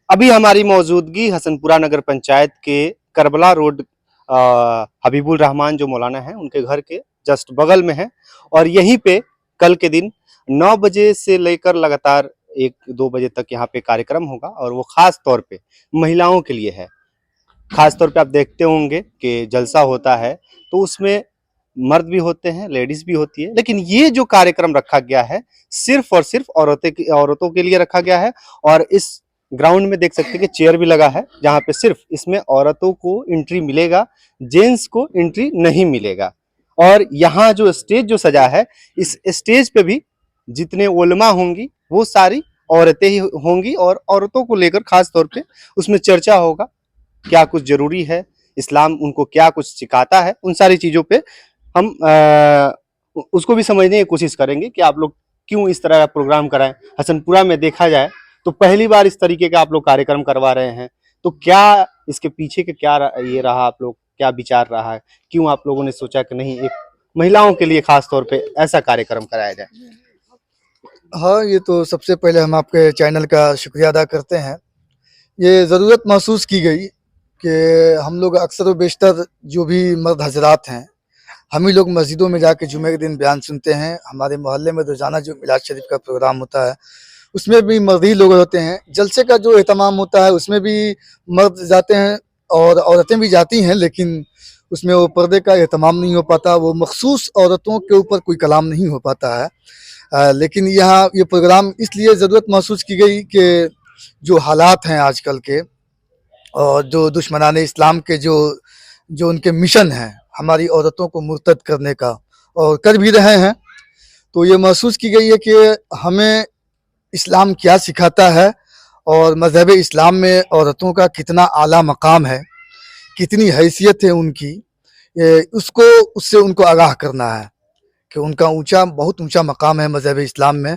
अभी हमारी मौजूदगी हसनपुरा नगर पंचायत के करबला रोड हबीबुल रहमान जो मौलाना हैं उनके घर के जस्ट बगल में है। और यहीं पे कल के दिन 9 बजे से लेकर लगातार 1-2 बजे तक यहाँ पे कार्यक्रम होगा और वो खास तौर पे महिलाओं के लिए है। खास तौर पे आप देखते होंगे कि जलसा होता है तो उसमें मर्द भी होते हैं, लेडीज भी होती है, लेकिन ये जो कार्यक्रम रखा गया है सिर्फ और सिर्फ औरतों के लिए रखा गया है। और इस ग्राउंड में देख सकते हैं कि चेयर भी लगा है जहाँ पे सिर्फ इसमें औरतों को एंट्री मिलेगा, जेंट्स को एंट्री नहीं मिलेगा। और यहाँ जो स्टेज जो सजा है, इस स्टेज पे भी जितने उलमा होंगी वो सारी औरतें ही होंगी और औरतों को लेकर खास तौर पे उसमें चर्चा होगा, क्या कुछ जरूरी है, इस्लाम उनको क्या कुछ सिखाता है, उन सारी चीजों पे हम उसको भी समझने की कोशिश करेंगे कि आप लोग क्यों इस तरह का प्रोग्राम कराएं। हसनपुरा में देखा जाए तो पहली बार इस तरीके का आप लोग कार्यक्रम करवा रहे हैं, तो क्या इसके पीछे के क्या ये रहा, आप लोग क्या विचार रहा है, क्यों आप लोगों ने सोचा कि नहीं एक महिलाओं के लिए खास तौर पे ऐसा कार्यक्रम कराया जाए? हाँ, ये तो सबसे पहले हम आपके चैनल का शुक्रिया अदा करते हैं। ये ज़रूरत महसूस की गई कि हम लोग अक्सर व बेशतर जो भी मर्द हज़रात हैं, हम ही लोग मस्जिदों में जाके जुमे के दिन बयान सुनते हैं। हमारे मोहल्ले में रोज़ाना जो मिलाद शरीफ का प्रोग्राम होता है, उसमें भी मर्द ही लोग होते हैं। जलसे का जो एहतमाम होता है, उसमें भी मर्द जाते हैं और औरतें भी जाती हैं, लेकिन उसमें वो पर्दे का एहतमाम नहीं हो पाता। वो मखसूस औरतों के ऊपर कोई कलाम नहीं हो पाता है। लेकिन यहाँ ये प्रोग्राम इसलिए ज़रूरत महसूस की गई कि जो हालात हैं आजकल के और जो दुश्मनाने इस्लाम के जो जो उनके मिशन हैं हमारी औरतों को मुर्तद करने का, और कर भी रहे हैं, तो ये महसूस की गई है कि हमें इस्लाम क्या सिखाता है और मज़हब इस्लाम में औरतों का कितना आला मकाम है, कितनी हैसियत है उनकी, उसको उससे उनको आगाह करना है कि उनका बहुत ऊंचा मकाम है मज़हब इस्लाम में।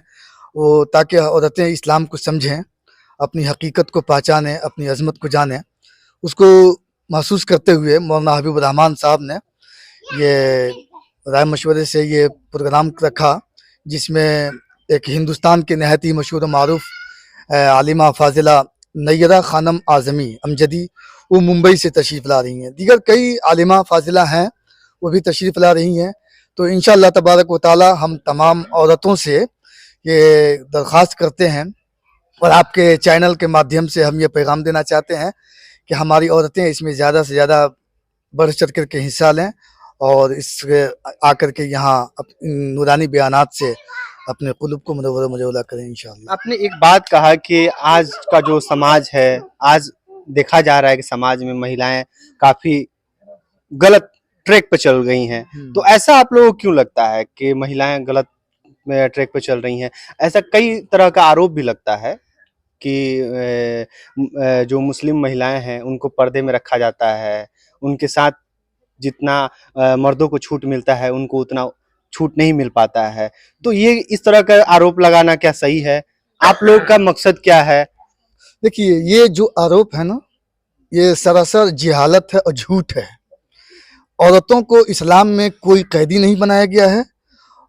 वो ताकि औरतें इस्लाम को समझें, अपनी हकीकत को पहचानें, अपनी अज़मत को जानें, उसको महसूस करते हुए मौलाना हबीबुर रहमान साहब ने ये राय मशवरे से ये प्रोग्राम रखा, जिसमें एक हिंदुस्तान के नहायत ही मशहूर मारूफ आलिमा फ़ाज़िला नैयरा ख़ानम आज़मी अमजदी, वो मुंबई से तशरीफ़ ला रही हैं। दीगर कई आलिमा फ़ाज़िला हैं, वो भी तशरीफ़ ला रही हैं। तो इंशाअल्लाह तबारक व तआला हम तमाम औरतों से ये दरख्वास्त करते हैं और आपके चैनल के माध्यम से हम ये पैगाम देना चाहते हैं कि हमारी औरतें इसमें ज़्यादा से ज़्यादा बढ़ चढ़ कर के हिस्सा लें और इस आकर के यहाँ नूरानी बयानात से अपने कुलूब को मुनव्वर मुजवला करें इंशाअल्लाह। आपने एक बात कहा कि आज का जो समाज है, आज देखा जा रहा है कि समाज में महिलाएं काफी गलत ट्रैक पे चल गई हैं, तो ऐसा आप लोगों को क्यों लगता है कि महिलाएं गलत ट्रैक पे चल रही हैं? ऐसा कई तरह का आरोप भी लगता है कि जो मुस्लिम महिलाएं हैं उनको पर्दे में रखा जाता है, उनके साथ जितना मर्दों को छूट मिलता है उनको उतना छूट नहीं मिल पाता है। तो ये इस तरह का आरोप लगाना क्या सही है? आप लोग का मकसद क्या है? देखिए, ये जो आरोप है ना, ये सरासर जिहालत है और झूठ है। औरतों को इस्लाम में कोई कैदी नहीं बनाया गया है।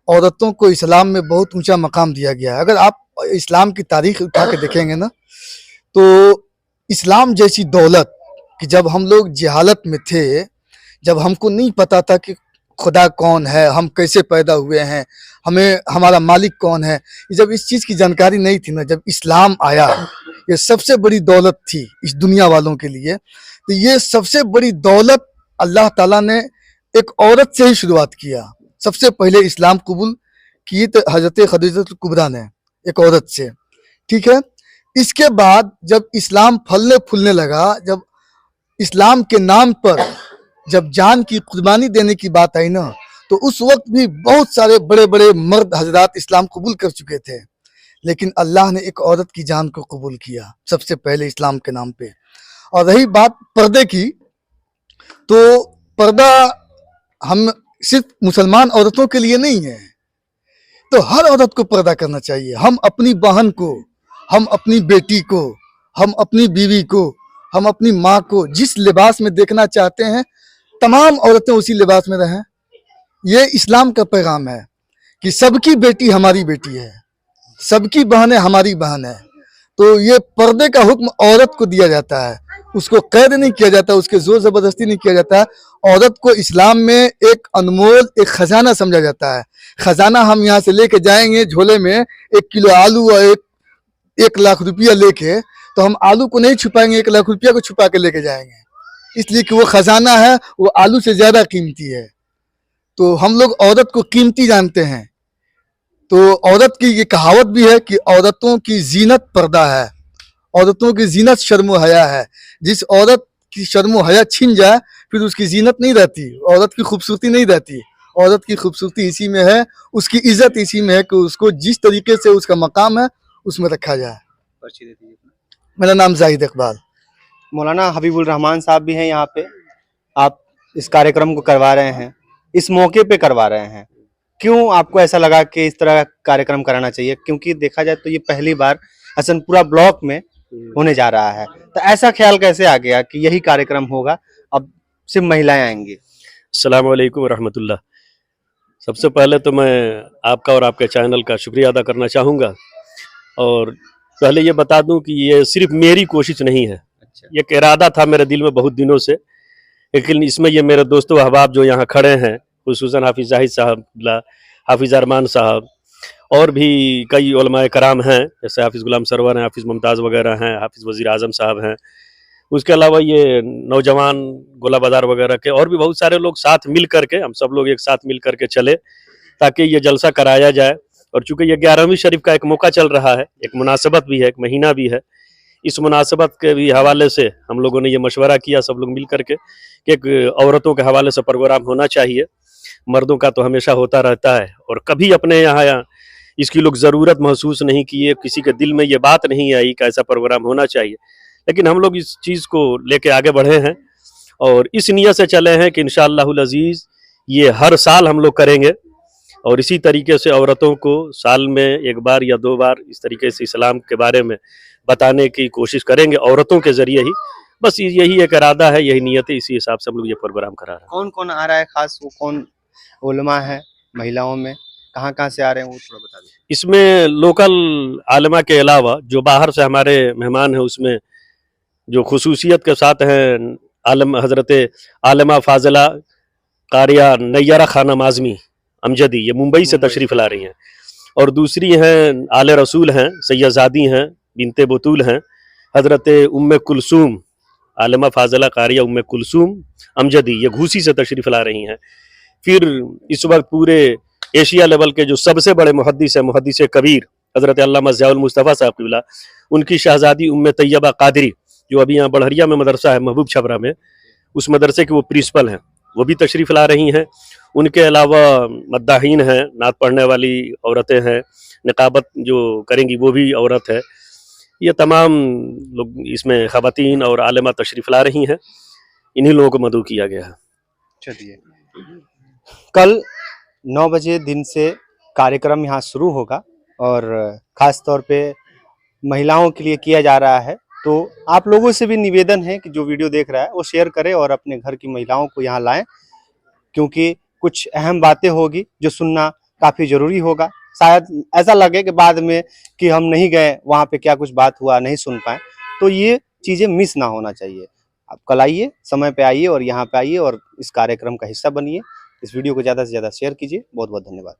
औरतों को इस्लाम में बहुत ऊंचा मकाम दिया गया है। अगर आप इस्लाम की तारीख उठा के देखेंगे ना, तो इस्लाम जैसी दौलत कि जब हम लोग जहालत में थे, जब हमको नहीं पता था कि खुदा कौन है, हम कैसे पैदा हुए हैं, हमें हमारा मालिक कौन है, जब इस चीज़ की जानकारी नहीं थी ना, जब इस्लाम आया, ये सबसे बड़ी दौलत थी इस दुनिया वालों के लिए। तो ये सबसे बड़ी दौलत अल्लाह ताला ने एक औरत से ही शुरुआत किया। सबसे पहले इस्लाम कबूल की तो हज़रत खदीजतुल कुबरा ने, एक औरत से, ठीक है। इसके बाद जब इस्लाम फलने फूलने लगा, जब इस्लाम के नाम पर जब जान की कुर्बानी देने की बात आई ना, तो उस वक्त भी बहुत सारे बड़े बड़े मर्द हजरात इस्लाम कबूल कर चुके थे, लेकिन अल्लाह ने एक औरत की जान को कबूल किया सबसे पहले इस्लाम के नाम पे। और रही बात पर्दे की, तो पर्दा हम सिर्फ मुसलमान औरतों के लिए नहीं है, तो हर औरत को पर्दा करना चाहिए। हम अपनी बहन को, हम अपनी बेटी को, हम अपनी बीवी को, हम अपनी माँ को जिस लिबास में देखना चाहते हैं, तमाम औरतें उसी लिबास में रहें। ये इस्लाम का पैगाम है कि सबकी बेटी हमारी बेटी है, सबकी बहनें हमारी बहन है। तो ये पर्दे का हुक्म औरत को दिया जाता है, उसको कैद नहीं किया जाता, उसके जोर जबरदस्ती नहीं किया जाता। औरत को इस्लाम में एक अनमोल, एक खजाना समझा जाता है। खजाना हम यहाँ से लेके जाएंगे झोले में 1 किलो आलू और 1 लाख रुपया लेके, तो हम आलू को नहीं छुपाएंगे, 1 लाख रुपया को छुपा के लेके जाएंगे, इसलिए कि वो खजाना है, वो आलू से ज्यादा कीमती है। तो हम लोग औरत को कीमती जानते हैं। तो औरत की ये कहावत भी है कि औरतों की जीनत पर्दा है, औरतों की जीनत शर्म हया है। जिस औरत की शर्म हया छिन जाए फिर उसकी जीनत नहीं रहती, औरत की खूबसूरती नहीं रहती। औरत की खूबसूरती इसी में है, उसकी इज्जत इसी में है कि उसको जिस तरीके से उसका मकाम है उसमें रखा जाए। मेरा नाम जाहिद इकबाल। मौलाना हबीबुल रहमान साहब भी हैं यहाँ पे। आप इस कार्यक्रम को करवा रहे हैं, इस मौके पे करवा रहे हैं, क्यों आपको ऐसा लगा कि इस तरह का कार्यक्रम कराना चाहिए? क्योंकि देखा जाए तो ये पहली बार हसनपुरा ब्लॉक में होने जा रहा है, तो ऐसा ख्याल कैसे आ गया कि यही कार्यक्रम होगा, अब सिर्फ महिलाएं आएंगी? अस्सलाम वालेकुम रहमतुल्लाह। सबसे पहले तो मैं आपका और आपके चैनल का शुक्रिया अदा करना चाहूँगा। और पहले ये बता दूं कि ये सिर्फ मेरी कोशिश नहीं है, ये एक इरादा था मेरे दिल में बहुत दिनों से। लेकिन इसमें ये मेरे दोस्तों अहबाब जो यहाँ खड़े हैं, खुसूसन हाफिज़ जाहिद साहब, हाफिज़ अरमान साहब, और भी कई उलमाए कराम हैं, जैसे हाफिज़ गुलाम सरवर हैं, हाफिज़ मुमताज़ वगैरह हैं, हाफिज़ वज़ीर आज़म साहब हैं। उसके अलावा ये नौजवान गोला बाजार वगैरह के और भी बहुत सारे लोग साथ मिल करके, हम सब लोग एक साथ मिल करके चले ताकि ये जलसा कराया जाए। और चूंकि ये 11वीं शरीफ का एक मौका चल रहा है, एक मुनासबत भी है, एक महीना भी है, इस मुनासबत के भी हवाले से हम लोगों ने ये मशवरा किया सब लोग मिल करके कि एक औरतों के हवाले से प्रोग्राम होना चाहिए। मर्दों का तो हमेशा होता रहता है और कभी अपने यहाँ इसकी लोग ज़रूरत महसूस नहीं किए, किसी के दिल में ये बात नहीं आई कि ऐसा प्रोग्राम होना चाहिए। लेकिन हम लोग इस चीज़ को लेके आगे बढ़े हैं और इस नियत से चले हैं कि इंशाअल्लाहुल अज़ीज़ ये हर साल हम लोग करेंगे। और इसी तरीके से औरतों को साल में 1 बार या 2 बार इस तरीके से इस्लाम के बारे में बताने की कोशिश करेंगे, औरतों के ज़रिए ही। बस यही एक इरादा है, यही नियत है, इसी हिसाब से हम लोग ये प्रोग्राम करा रहे हैं। कौन कौन आ रहा है, खास वो कौन उलमा है महिलाओं में, कहाँ से आ रहे हैं, वो थोड़ा बता दीजिए। इसमें लोकल आलिमा के अलावा जो बाहर से हमारे मेहमान हैं, उसमें जो खुसूसियत के साथ हैं आलम हज़रत आलिमा फाजिला कारिया नैयरा खानम आज़मी अमजदी, ये मुंबई से तशरीफ़ ला रही हैं। और दूसरी हैं आले रसूल हैं, सैयदजादी हैं, बिनते बतूल हैं, हज़रत उम्मे कुलसूम आलिमा फाजिला कारिया उम्मे कुलसूम अमजदी, ये घूसी से तशरीफ़ ला रही हैं। फिर इस वक्त पूरे एशिया लेवल के जो सबसे बड़े मुहद्दिस हैं, मुहद्दिस कबीर हज़रत अल्लामा ज़ियाउल मुस्तफ़ा साहब क़िबला, उनकी शहज़ादी उम्मे तैयबा कादरी, जो अभी यहाँ बढ़हरिया में मदरसा है महबूब छबरा में, उस मदरसे के वो प्रिंसिपल हैं, वो भी तशरीफ़ ला रही हैं। उनके अलावा मद्दाहीन हैं, नात पढ़ने वाली औरतें हैं, निकाबत जो करेंगी वो भी औरत है। ये तमाम लोग इसमें ख़वातीन और आलिमा तशरीफ़ ला रही हैं, इन्हीं लोगों को मदऊ किया गया है। चलिए, कल 9 बजे दिन से कार्यक्रम यहाँ शुरू होगा और ख़ास तौर पे महिलाओं के लिए किया जा रहा है। तो आप लोगों से भी निवेदन है कि जो वीडियो देख रहा है वो शेयर करे और अपने घर की महिलाओं को यहाँ लाएं, क्योंकि कुछ अहम बातें होगी जो सुनना काफ़ी ज़रूरी होगा। शायद ऐसा लगे कि बाद में कि हम नहीं गए वहाँ पे, क्या कुछ बात हुआ नहीं सुन पाए, तो ये चीज़ें मिस ना होना चाहिए। आप कल आइए, समय पे आइए और यहाँ पे आइए और इस कार्यक्रम का हिस्सा बनिए। इस वीडियो को ज़्यादा से ज़्यादा शेयर कीजिए। बहुत बहुत धन्यवाद।